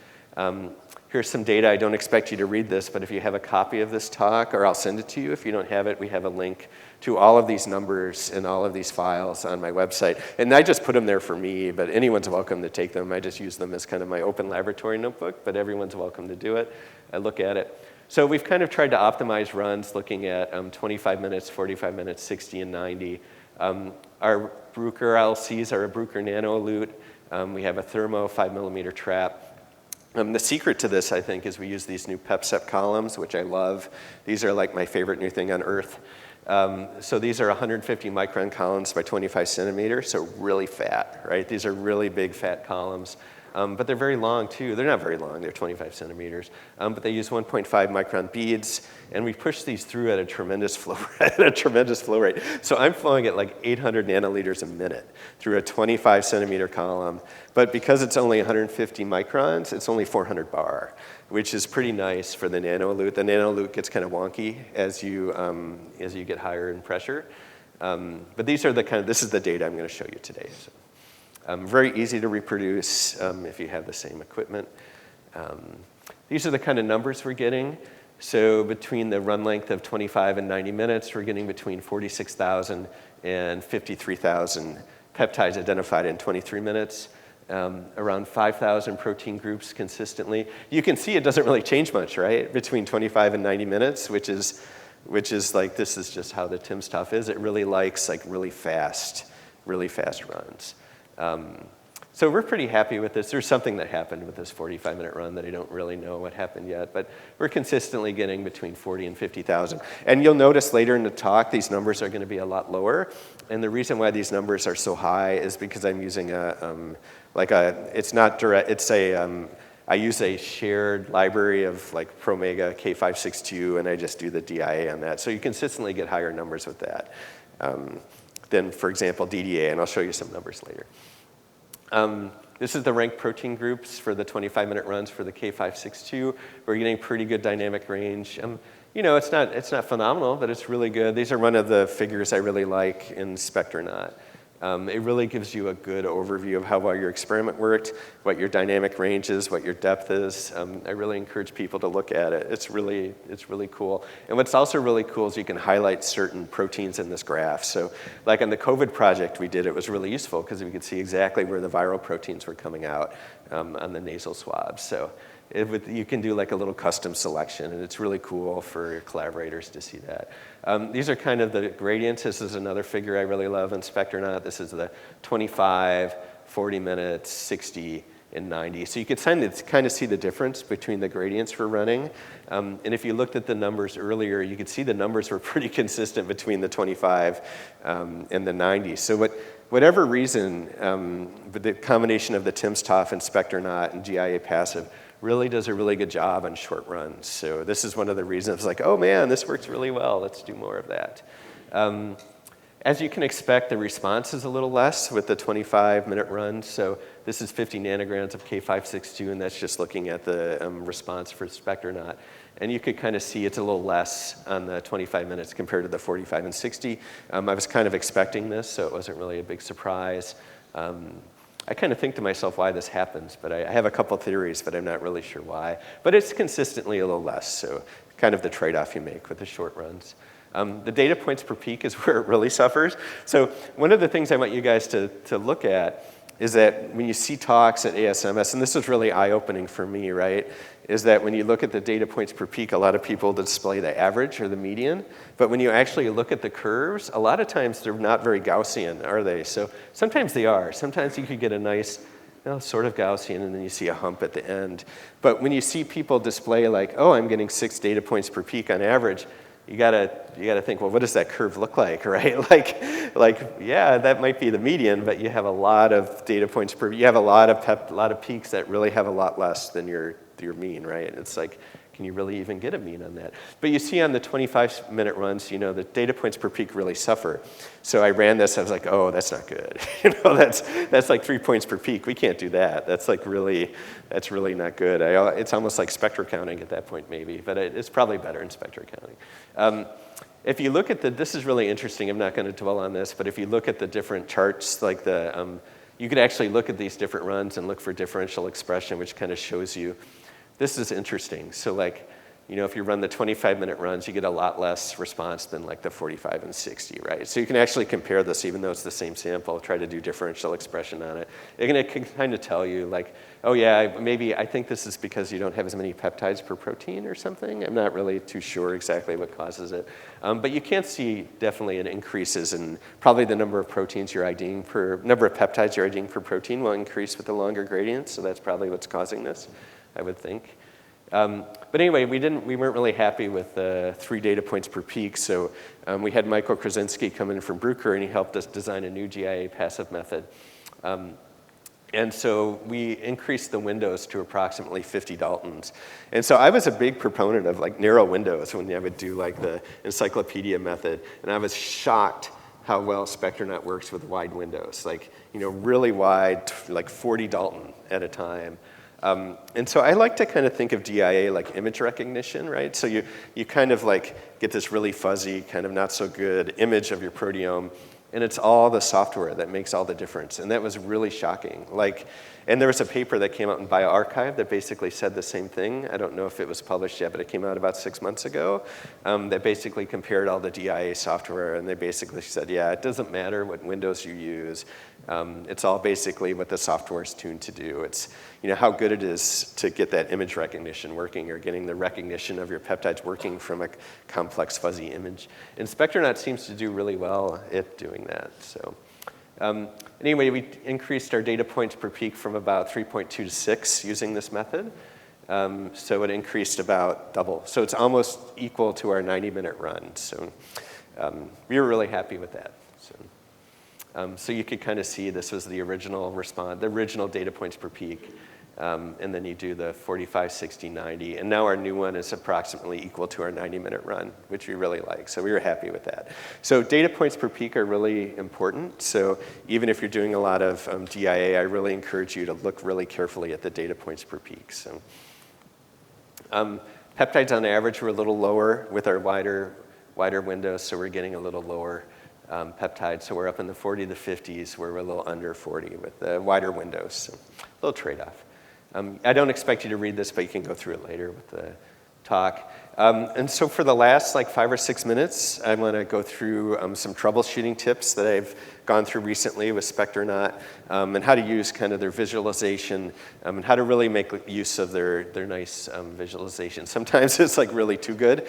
Here's some data. I don't expect you to read this, but if you have a copy of this talk, or I'll send it to you. If you don't have it, we have a link to all of these numbers and all of these files on my website. And I just put them there for me, but anyone's welcome to take them. I just use them as kind of my open laboratory notebook, but everyone's welcome to do it. I look at it. So we've kind of tried to optimize runs looking at 25 minutes, 45 minutes, 60, and 90. Our Bruker LCs are a Bruker nano-elute. We have a thermo 5mm trap. The secret to this, I think, is we use these new PepSep columns, which I love. These are like my favorite new thing on earth. So these are 150 micron columns by 25 centimeters, so really fat, right? These are really big fat columns, but they're very long too. They're not very long, they're 25 centimeters, but they use 1.5 micron beads, and we push these through at a tremendous flow rate. So I'm flowing at like 800 nanoliters a minute through a 25 centimeter column, but because it's only 150 microns, it's only 400 bar, which is pretty nice for the nano-elute. The nano-elute gets kind of wonky as you get higher in pressure. But these are this is the data I'm going to show you today. So, very easy to reproduce if you have the same equipment. These are the kind of numbers we're getting. So between the run length of 25 and 90 minutes, we're getting between 46,000 and 53,000 peptides identified in 23 minutes. Around 5,000 protein groups consistently. You can see it doesn't really change much, right? Between 25 and 90 minutes, which is like, this is just how the timsTOF is. It really likes like really fast runs. So we're pretty happy with this. There's something that happened with this 45-minute run that I don't really know what happened yet, but we're consistently getting between 40 and 50,000. And you'll notice later in the talk, these numbers are going to be a lot lower. And the reason why these numbers are so high is because I'm using it's not direct, I use a shared library of like Promega K562, and I just do the DIA on that. So you consistently get higher numbers with that than, for example, DDA, and I'll show you some numbers later. This is the ranked protein groups for the 25-minute runs for the K562. We're getting pretty good dynamic range. You know, it's not phenomenal, but it's really good. These are one of the figures I really like in Spectronaut. It really gives you a good overview of how well your experiment worked, what your dynamic range is, what your depth is. I really encourage people to look at it. It's really cool. And what's also really cool is you can highlight certain proteins in this graph. So like on the COVID project we did, it was really useful because we could see exactly where the viral proteins were coming out on the nasal swabs. So you can do like a little custom selection, and it's really cool for your collaborators to see that. These are kind of the gradients. This is another figure I really love in Spectronaut. This is the 25, 40 minutes, 60, and 90. So you can kind of see the difference between the gradients we're running. And if you looked at the numbers earlier, you could see the numbers were pretty consistent between the 25 and the 90. So whatever reason, the combination of the timsTOF and Spectronaut and diaPASEF really does a really good job on short runs. So this is one of the reasons, like, oh man, this works really well. Let's do more of that. As you can expect, the response is a little less with the 25-minute run. So this is 50 nanograms of K562, and that's just looking at the response for Spectronaut. And you could kind of see it's a little less on the 25 minutes compared to the 45 and 60. I was kind of expecting this, so it wasn't really a big surprise. I kind of think to myself why this happens, but I have a couple theories, but I'm not really sure why. But it's consistently a little less, so kind of the trade-off you make with the short runs. The data points per peak is where it really suffers. So one of the things I want you guys to look at is that when you see talks at ASMS, and this was really eye-opening for me, right, is that when you look at the data points per peak, a lot of people display the average or the median. But when you actually look at the curves, a lot of times they're not very Gaussian, are they? So sometimes they are. Sometimes you could get a nice, sort of Gaussian, and then you see a hump at the end. But when you see people display like, oh, I'm getting 6 data points per peak on average, you gotta think, well, what does that curve look like, right? Like, yeah, that might be the median, but you have a lot of data points you have a lot of peaks that really have a lot less than your mean, right? It's like, can you really even get a mean on that? But you see on the 25-minute runs, the data points per peak really suffer. So I ran this, I was like, oh, that's not good. That's like 3 points per peak. We can't do that. That's really not good. It's almost like spectral counting at that point, maybe, but it's probably better in spectral counting. If you look at this is really interesting. I'm not going to dwell on this, but if you look at the different charts, like you could actually look at these different runs and look for differential expression, which kind of shows you. This is interesting. So like, if you run the 25-minute runs, you get a lot less response than like the 45 and 60, right? So you can actually compare this, even though it's the same sample, try to do differential expression on it. It can kind of tell you like, oh yeah, maybe I think this is because you don't have as many peptides per protein or something. I'm not really too sure exactly what causes it. But you can see definitely an increases in probably the number of proteins you're IDing number of peptides you're IDing per protein will increase with the longer gradients. So that's probably what's causing this, I would think. But anyway, we weren't really happy with 3 data points per peak, so we had Michael Krasinski come in from Bruker, and he helped us design a new diaPASEF method. And so we increased the windows to approximately 50 Daltons. And so I was a big proponent of like narrow windows when I would do like the encyclopedia method, and I was shocked how well Spectronaut works with wide windows, like really wide, like 40 Dalton at a time. And so I like to kind of think of DIA like image recognition, right? So you kind of like get this really fuzzy, kind of not so good image of your proteome, and it's all the software that makes all the difference. And that was really shocking. And there was a paper that came out in bioRxiv that basically said the same thing. I don't know if it was published yet, but it came out about 6 months ago, that basically compared all the DIA software, and they basically said, yeah, it doesn't matter what windows you use. It's all basically what the software is tuned to do. It's how good it is to get that image recognition working, or getting the recognition of your peptides working from a complex fuzzy image. And Spectronaut seems to do really well at doing that. So Anyway, we increased our data points per peak from about 3.2 to 6 using this method. So it increased about double. So it's almost equal to our 90-minute run. So we were really happy with that. So you could kind of see this was the original response, the original data points per peak. And then you do the 45, 60, 90. And now our new one is approximately equal to our 90-minute run, which we really like. So we were happy with that. So data points per peak are really important. So even if you're doing a lot of DIA, I really encourage you to look really carefully at the data points per peak. So peptides on average were a little lower with our wider windows, so we're getting a little lower peptides. So we're up in the 40 to 50s, where we're a little under 40 with the wider windows. So a little trade-off. I don't expect you to read this, but you can go through it later with the talk. And so for the last 5 or 6 minutes, I want to go through some troubleshooting tips that I've gone through recently with Spectronaut, and how to use kind of their visualization, and how to really make use of their nice visualization. Sometimes it's really too good.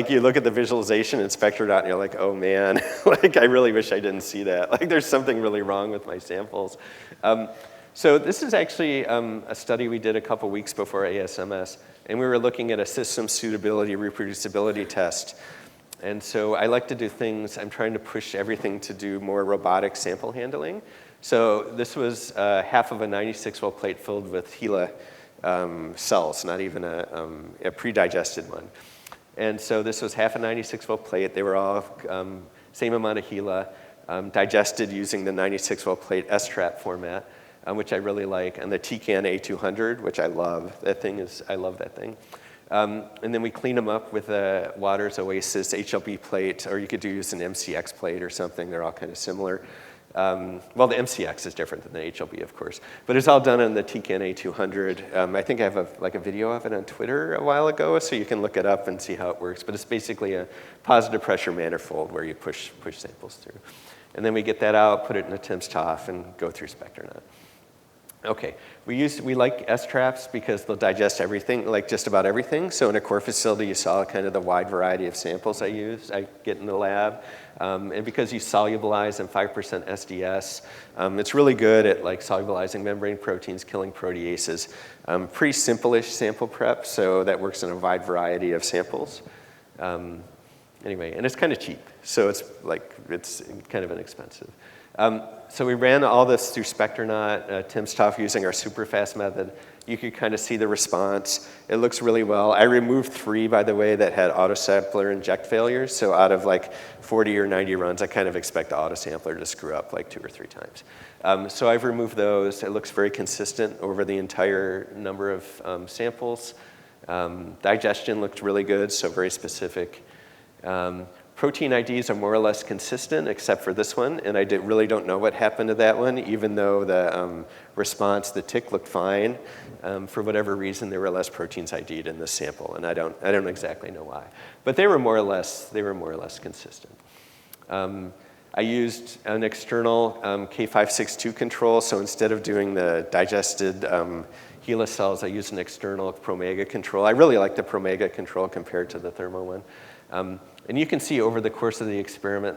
You look at the visualization in Spectronaut and you're like, oh man, I really wish I didn't see that. There's something really wrong with my samples. So this is actually a study we did a couple weeks before ASMS, and we were looking at a system suitability reproducibility test. And so I like to do things, I'm trying to push everything to do more robotic sample handling. So this was half of a 96-well plate filled with HeLa cells, not even a pre-digested one. And so this was half a 96-well plate. They were all same amount of HeLa, digested using the 96-well plate S-trap format. Which I really like, and the TCAN A200, which I love. I love that thing. And then we clean them up with a Waters Oasis HLB plate, or you could use an MCX plate or something. They're all kind of similar. Well, the MCX is different than the HLB, of course. But it's all done on the TCAN A200. I think I have a video of it on Twitter a while ago, so you can look it up and see how it works. But it's basically a positive pressure manifold where you push samples through. And then we get that out, put it in a timsTOF, and go through Spectronaut. Okay, we like S-traps because they'll digest everything, just about everything. So in a core facility, you saw kind of the wide variety of samples I get in the lab. And because you solubilize in 5% SDS, it's really good at solubilizing membrane proteins, killing proteases. Pretty simple-ish sample prep, so that works in a wide variety of samples. Anyway, and it's kind of cheap, so it's kind of inexpensive. So we ran all this through Spectronaut, timsTOF using our SupaFast method. You could kind of see the response. It looks really well. I removed 3, by the way, that had autosampler inject failures. So out of 40 or 90 runs, I kind of expect the autosampler to screw up 2 or 3 times. So I've removed those. It looks very consistent over the entire number of samples. Digestion looked really good, so very specific. Protein IDs are more or less consistent, except for this one, and I really don't know what happened to that one, even though the response, the tick looked fine. For whatever reason, there were less proteins ID'd in this sample, and I don't exactly know why. But they were more or less consistent. I used an external K562 control, so instead of doing the digested HeLa cells, I used an external Promega control. I really like the Promega control compared to the Thermo one. And you can see over the course of the experiment,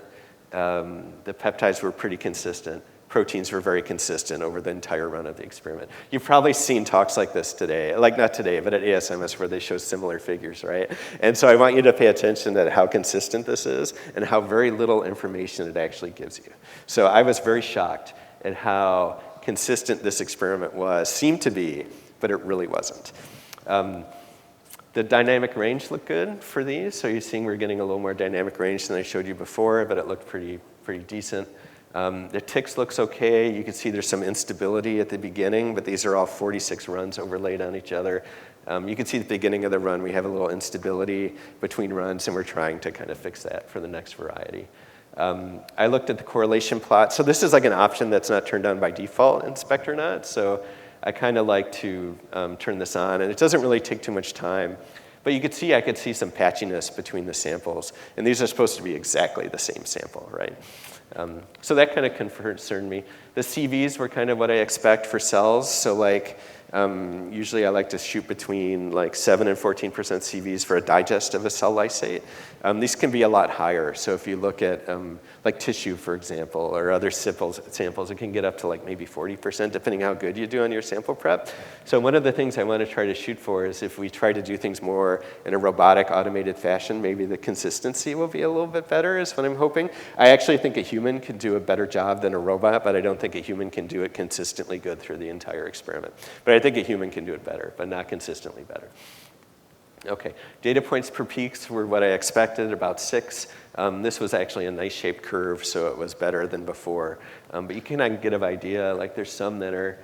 the peptides were pretty consistent. Proteins were very consistent over the entire run of the experiment. You've probably seen talks like this today, not today, but at ASMS where they show similar figures, right? And so I want you to pay attention to how consistent this is and how very little information it actually gives you. So I was very shocked at how consistent this experiment seemed to be, but it really wasn't. The dynamic range looked good for these, so you're seeing we're getting a little more dynamic range than I showed you before, but it looked pretty decent. The ticks looks okay. You can see there's some instability at the beginning, but these are all 46 runs overlaid on each other. You can see at the beginning of the run, we have a little instability between runs, and we're trying to kind of fix that for the next variety. I looked at the correlation plot. So this is an option that's not turned on by default in Spectronaut, so I kind of like to turn this on, and it doesn't really take too much time. But I could see some patchiness between the samples, and these are supposed to be exactly the same sample, right? So that kind of concerned me. The CVs were kind of what I expect for cells, so Usually I like to shoot between like 7 and 14% CVs for a digest of a cell lysate. These can be a lot higher. So if you look at like tissue, for example, or other samples, it can get up to like maybe 40%, depending how good you do on your sample prep. So one of the things I want to try to shoot for is if we try to do things more in a robotic, automated fashion, maybe the consistency will be a little bit better, is what I'm hoping. I actually think a human can do a better job than a robot, but I don't think a human can do it consistently good through the entire experiment. But I think a human can do it better, but not consistently better. Okay, data points per peaks were what I expected, about 6. This was actually a nice shaped curve, so it was better than before. But you can get an idea, like there's some that are,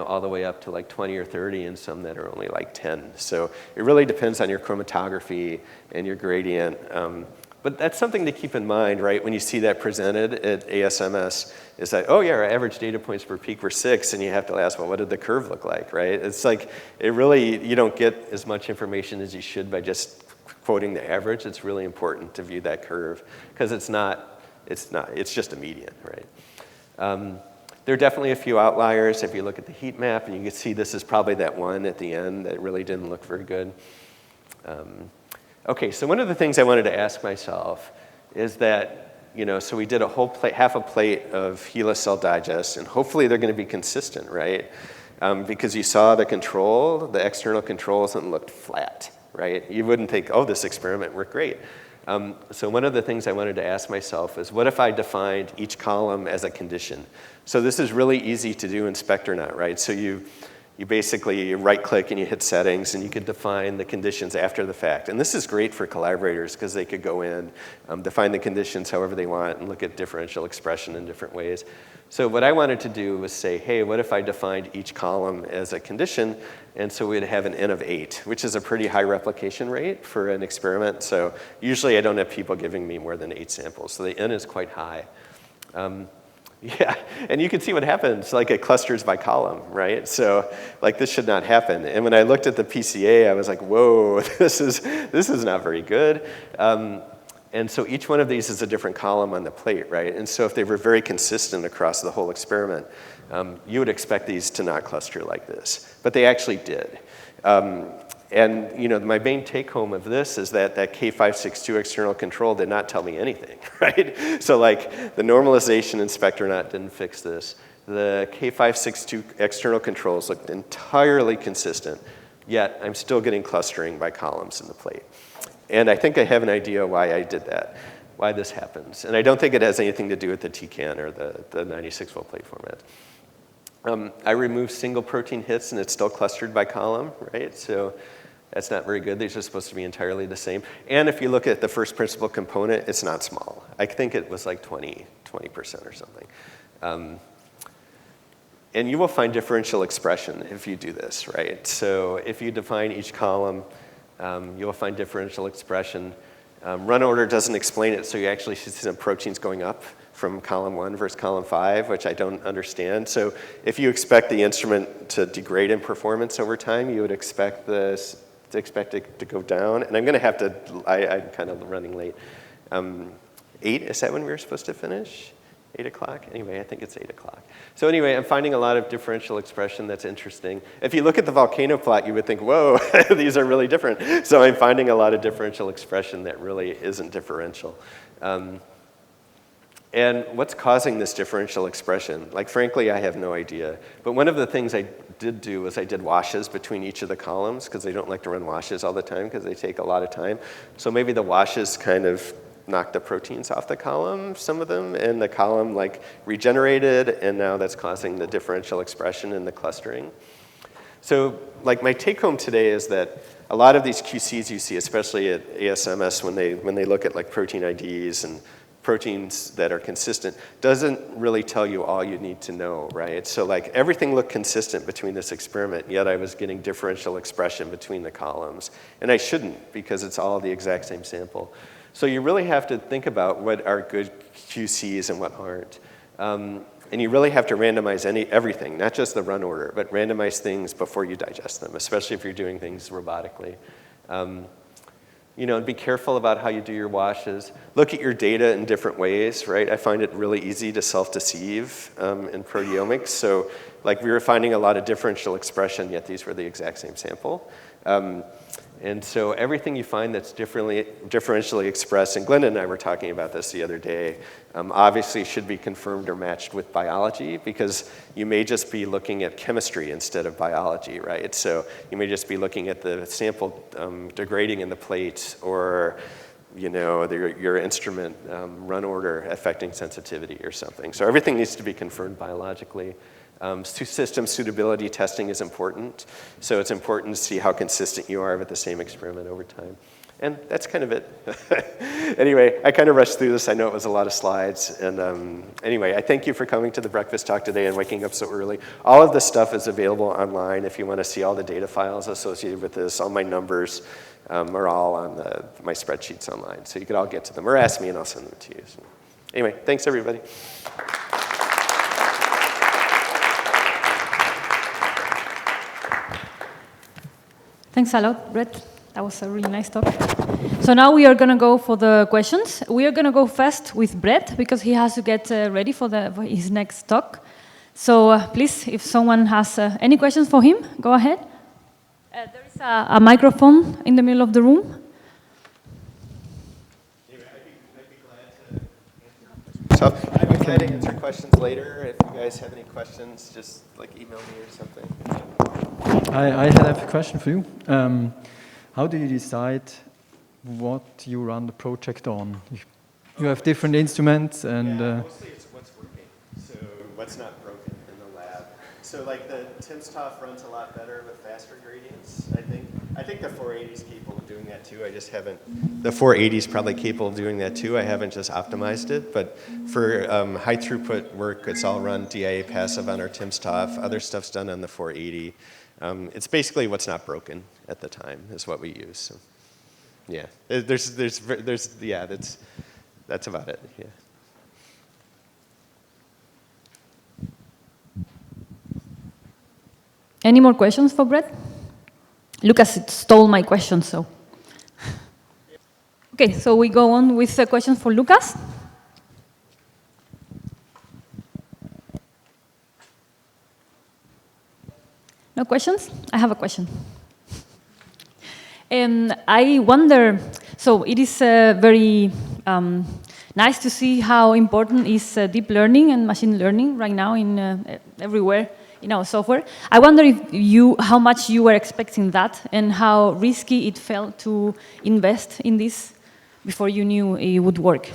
all the way up to like 20 or 30 and some that are only like 10. So it really depends on your chromatography and your gradient. But that's something to keep in mind, right, when you see that presented at ASMS, is that, oh yeah, our average data points per peak were 6, and you have to ask, well, what did the curve look like, right? It's like, you don't get as much information as you should by just quoting the average. It's really important to view that curve, because it's just a median, right? There are definitely a few outliers. If you look at the heat map, and you can see this is probably that one at the end that really didn't look very good. Okay, so one of the things I wanted to ask myself is that, so we did a whole plate, half a plate of HeLa cell digest, and hopefully they're going to be consistent, right? Because you saw the external controls, and it looked flat, right? You wouldn't think, oh, this experiment worked great. So one of the things I wanted to ask myself is, what if I defined each column as a condition? So this is really easy to do in Spectronaut, right? So you basically right-click and you hit settings, and you could define the conditions after the fact. And this is great for collaborators, because they could go in, define the conditions however they want, and look at differential expression in different ways. So what I wanted to do was say, hey, what if I defined each column as a condition? And so we'd have an N of 8, which is a pretty high replication rate for an experiment. So usually I don't have people giving me more than 8 samples. So the N is quite high. Yeah, and you can see what happens, like it clusters by column, right? So like this should not happen. And when I looked at the PCA, I was like, whoa, this is not very good. And so each one of these is a different column on the plate, right? And so if they were very consistent across the whole experiment, you would expect these to not cluster like this. But they actually did. And my main take home of this is that K562 external control did not tell me anything, right? So like the normalization in Spectronaut didn't fix this. The K562 external controls looked entirely consistent, yet I'm still getting clustering by columns in the plate. And I think I have an idea why I did that, why this happens. And I don't think it has anything to do with the TCAN or the 96-volt plate format. I removed single protein hits, and it's still clustered by column, right? So that's not very good. These are supposed to be entirely the same. And if you look at the first principal component, it's not small. I think it was like 20% or something. And you will find differential expression if you do this, right? So if you define each column, you will find differential expression. Run order doesn't explain it, so you actually see some proteins going up from column 1 versus column 5, which I don't understand. So if you expect the instrument to degrade in performance over time, you would expect it to go down. And I'm going to have to, I'm kind of running late. 8, is that when we were supposed to finish? 8 o'clock? Anyway, I think it's 8 o'clock. So anyway, I'm finding a lot of differential expression that's interesting. If you look at the volcano plot, you would think, whoa, these are really different. So I'm finding a lot of differential expression that really isn't differential. And what's causing this differential expression? Like, frankly, I have no idea. But one of the things I did do was I did washes between each of the columns, because they don't like to run washes all the time because they take a lot of time. So maybe the washes kind of knocked the proteins off the column, some of them, and the column like regenerated, and now that's causing the differential expression and the clustering. So like my take home today is that a lot of these QCs you see, especially at ASMS when they look at like protein IDs and proteins that are consistent, doesn't really tell you all you need to know, right? So like everything looked consistent between this experiment, yet I was getting differential expression between the columns. And I shouldn't, because it's all the exact same sample. So you really have to think about what are good QCs and what aren't. And you really have to randomize everything, not just the run order, but randomize things before you digest them, especially if you're doing things robotically. be careful about how you do your washes. Look at your data in different ways, right? I find it really easy to self-deceive in proteomics. So like we were finding a lot of differential expression, yet these were the exact same sample. And so everything you find that's differentially expressed, and Glenda and I were talking about this the other day, obviously should be confirmed or matched with biology, because you may just be looking at chemistry instead of biology, right? So you may just be looking at the sample degrading in the plate, or your instrument run order affecting sensitivity or something. So everything needs to be confirmed biologically. System suitability testing is important. So it's important to see how consistent you are with the same experiment over time. And that's kind of it. Anyway, I kind of rushed through this. I know it was a lot of slides. And anyway, I thank you for coming to the breakfast talk today and waking up so early. All of this stuff is available online if you want to see all the data files associated with this. All my numbers are all on my spreadsheets online. So you could all get to them or ask me and I'll send them to you. So anyway, thanks everybody. Thanks a lot, Brett. That was a really nice talk. So now we are going to go for the questions. We are going to go first with Brett because he has to get ready for his next talk. So please, if someone has any questions for him, go ahead. There is a microphone in the middle of the room. I'd be glad to answer questions later. If you guys have any questions, just like email me or something. I have a question for you. How do you decide what you run the project on? You have different instruments and... mostly it's what's working, so what's not broken in the lab. So like the timsTOF runs a lot better with faster gradients, I think. I think the 480 is capable of doing that too. I just haven't... The 480 is probably capable of doing that too. I haven't just optimized it. But for high throughput work, it's all run diaPASEF on our timsTOF. Other stuff's done on the 480. It's basically what's not broken at the time is what we use. So, yeah, that's about it. Yeah. Any more questions for Brett? Lukas stole my question, so. Okay, so we go on with a question for Lukas. No questions? I have a question. I wonder, so it is very nice to see how important is deep learning and machine learning right now in everywhere in our software. I wonder how much you were expecting that and how risky it felt to invest in this before you knew it would work.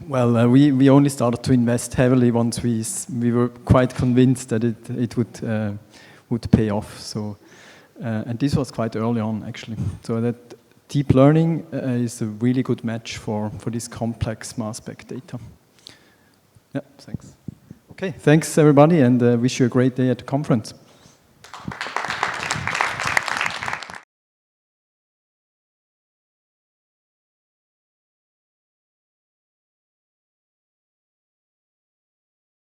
Well, we only started to invest heavily once we were quite convinced that it would pay off. So, and this was quite early on, actually. So that deep learning is a really good match for this complex mass spec data. Yeah, thanks. Okay, thanks everybody, and wish you a great day at the conference.